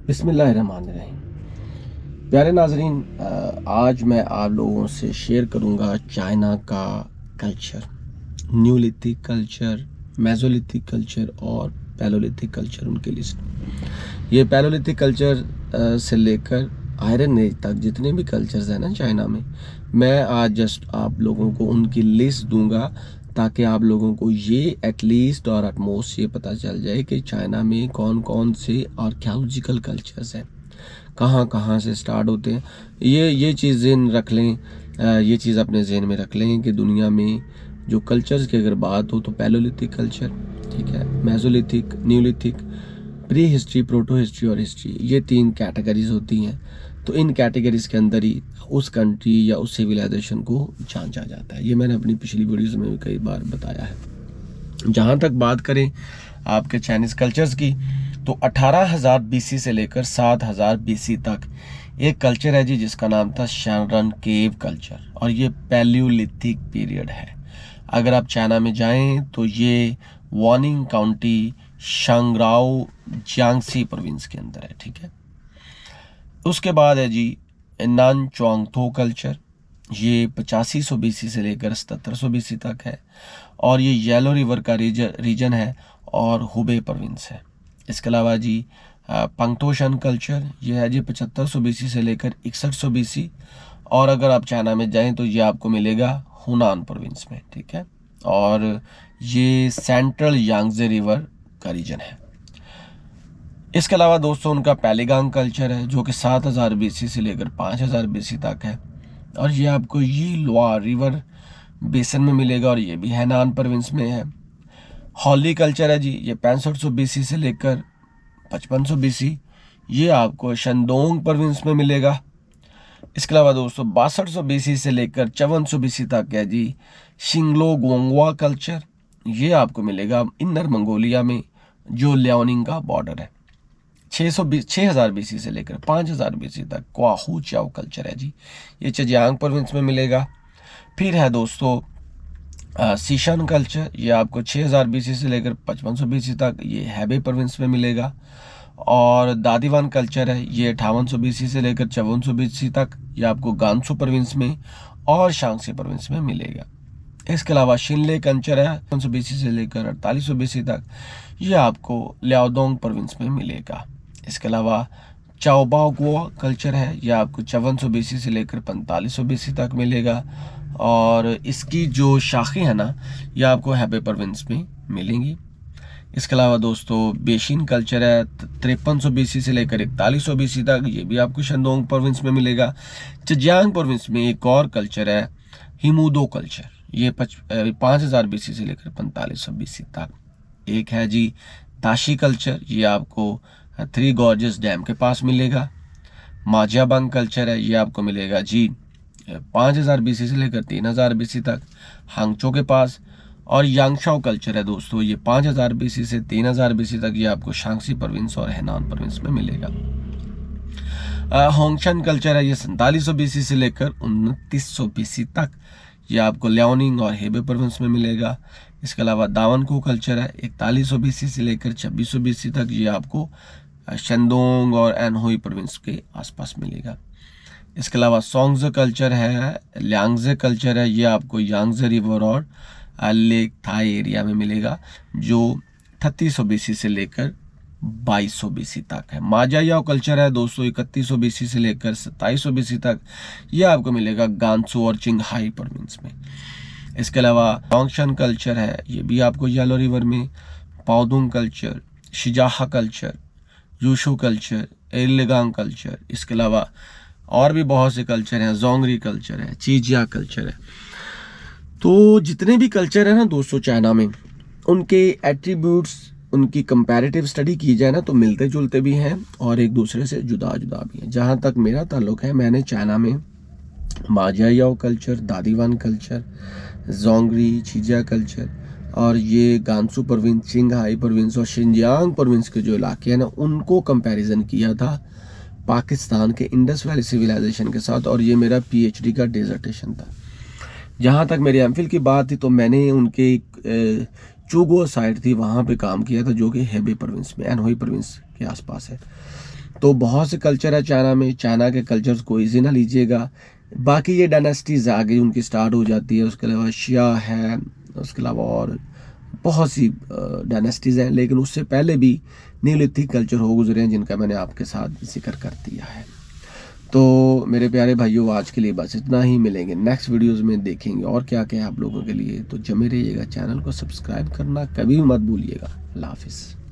बिस्मिल्लाहिर्रहमानिर्रहीम। प्यारे नाजरीन, आज मैं आप लोगों से शेयर करूंगा चाइना का culture, Neolithic culture, Mesolithic culture और पैलोलिथिक कल्चर। उनकी लिस्ट ये पैलोलिथिक कल्चर से लेकर आयरन एज तक जितने भी कल्चर्स हैं ना चाइना में, मैं आज जस्ट आप लोगों को उनकी लिस्ट दूंगा ताकि आप लोगों को ये एटलीस्ट और एटमोस्ट ये पता चल जाए कि चाइना में कौन कौन से आर्कियोलॉजिकल कल्चर्स हैं, कहाँ कहाँ से स्टार्ट होते हैं। ये चीज़ ज़हन रख लें, ये चीज़ अपने जहन में रख लें कि दुनिया में जो कल्चर्स की अगर बात हो तो पैलोलिथिक कल्चर, ठीक है, Mesolithic, Neolithic, pre history, proto history और हिस्ट्री, ये 3 कैटेगरीज होती हैं। तो इन कैटेगरीज के अंदर ही उस कंट्री या उस सिविलाइजेशन को जांचा जाता है। ये मैंने अपनी पिछली वीडियोज़ में भी कई बार बताया है। जहाँ तक बात करें आपके चाइनीज़ कल्चर्स की, तो 18,000 बीसी से लेकर 7,000 बीसी तक एक कल्चर है जी जिसका नाम था शैनरन केव कल्चर, और ये पैलियोलिथिक पीरियड है। अगर आप चाइना में जाएं तो ये वानिंग काउंटी, शांगराओ, जियांगसी प्रोविंस के अंदर है, ठीक है। उसके बाद है जी नानचुआंगथो कल्चर, ये 8500 बीसी से लेकर 7700 बीसी तक है, और ये येलो रिवर का रीजन है और हुबे प्रोविंस है। इसके अलावा जी पंगतोशन कल्चर, ये है जी 7500 बीसी से लेकर 6100 बीसी, और अगर आप चाइना में जाएं तो ये आपको मिलेगा हुनान प्रोविंस में, ठीक है, और ये सेंट्रल यांगजे रिवर का रीजन है। इसके अलावा दोस्तों उनका पैलीगांग कल्चर है जो कि 7000 बीसी से लेकर 5000 बीसी तक है, और ये आपको ये लोआ रिवर बेसन में मिलेगा, और ये भी हैनान प्रोविंस में है। हॉली कल्चर है जी, ये 6500 बीसी से लेकर 5500 बीसी, ये आपको शंदोंग प्रोविंस में मिलेगा। इसके अलावा दोस्तों 6200 बीसी से लेकर 5400 बीसी तक है जी शिंगलो गोंगवा कल्चर, ये आपको मिलेगा इनर मंगोलिया में जो लियाओनिंग का बॉर्डर है। 6000 बीसी से लेकर 5000 बीसी तक क्वाहू चाओ कल्चर है जी, ये चजियांग प्रोविंस में मिलेगा। फिर है दोस्तों सीशन कल्चर, ये आपको 6000 बीसी से लेकर 5500 बीसी तक ये हैबे प्रोविंस में मिलेगा। और दादीवान कल्चर है, ये 5800 बीसी से लेकर 5400 बीसी तक ये आपको गांसू प्रोविंस में और शांगसी प्रोविंस में मिलेगा। इसके अलावा शिनले कल्चर है 500 बीसी से लेकर 4800 बीसी तक, ये आपको लियाओदोंग प्रोविंस में मिलेगा। इसके अलावा चाओबाओगुआ कल्चर है, ये आपको 5400 बीसी से लेकर 4500 बीसी तक मिलेगा, और इसकी जो शाखें हैं ना ये आपको हैबे प्रोविंस में मिलेंगी। इसके अलावा दोस्तों बेशिन कल्चर है 5300 बीसी से लेकर 4100 बीसी तक, ये भी आपको शंदोंग प्रोविंस में मिलेगा। चजियांग प्रोविंस में एक और कल्चर है हिमुदो कल्चर, ये 5000 बीसी से लेकर 4500 बीसी तक। एक है जी ताशी कल्चर, ये आपको 3 गॉर्जेस डैम के पास मिलेगा। माजियाबंग कल्चर है, ये आपको मिलेगा जी 5000 बीसी से लेकर 3000 बीसी तक हांगचो के पास। और यांगशाओ कल्चर है दोस्तों, ये 5000 बीसी से 3000 बीसी तक ये आपको शांगसी प्रोविंस और हैनान प्रोविंस में मिलेगा। होंगशन कल्चर है, ये 4700 बीसी से लेकर 2900 बीसी तक ये आपको लियाओनिंग और हेबे प्रोविंस में मिलेगा। इसके अलावा दावनको कल्चर है 4100 बीसी से लेकर 2600 बीसी तक, ये आपको शंदोंग और एनहोई प्रोविंस के आसपास मिलेगा। इसके अलावा सोंगजे कल्चर है, लियांगजे कल्चर है, ये आपको यांगजे रिवर और लेक थाई एरिया में मिलेगा जो 3600 बीसी से लेकर 2200 बीसी तक है। माजायाओ कल्चर है दोस्तों 3100 बीसी से लेकर 2700 बीसी तक, ये आपको मिलेगा गांसू और चिंगहाई प्रोविंस में। इसके अलावा टोंगशन कल्चर है, ये भी आपको येलो रिवर में। पाओदुंग कल्चर, शिजाहा कल्चर, यूशु कल्चर, एलिगांग कल्चर, इसके अलावा और भी बहुत से कल्चर हैं, जोंगरी कल्चर है, चीजिया कल्चर है। तो जितने भी कल्चर है ना दोस्तों चाइना में, उनके एट्रीब्यूट्स, उनकी कंपैरेटिव स्टडी की जाए ना तो मिलते जुलते भी हैं और एक दूसरे से जुदा जुदा भी हैं। जहाँ तक मेरा ताल्लुक है, मैंने चाइना में माजियाओ कल्चर, दादीवान कल्चर, जोंगरी, चीजिया कल्चर और ये गांसू प्रोविंस, चिंगहाई प्रोविंस और शिनजियांग प्रोविंस के जो इलाके हैं ना उनको कंपैरिजन किया था पाकिस्तान के इंडस वैली सिविलाइजेशन के साथ, और ये मेरा पीएचडी का डिसर्टेशन था। जहाँ तक मेरी एमफिल की बात थी तो मैंने उनके चूगो साइट थी वहाँ पे काम किया था जो कि हेबे प्रोविंस में, एनहोई प्रोविंस के आसपास है। तो बहुत से कल्चर है चाइना में, चाइना के कल्चर्स को ईजी ना लीजिएगा। बाकी ये डायनेस्टीज़ आ गई उनकी स्टार्ट हो जाती है, उसके अलावा शिया है, उसके अलावा और बहुत सी डायनेस्टीज़ हैं, लेकिन उससे पहले भी नीलिथिक कल्चर हो गुजरे हैं जिनका मैंने आपके साथ जिक्र कर दिया है। तो मेरे प्यारे भाइयों, आज के लिए बस इतना ही। मिलेंगे नेक्स्ट वीडियोस में, देखेंगे और क्या क्या है आप लोगों के लिए। तो जमे रहिएगा, चैनल को सब्सक्राइब करना कभी भी मत भूलिएगा। अल्लाह हाफिज़।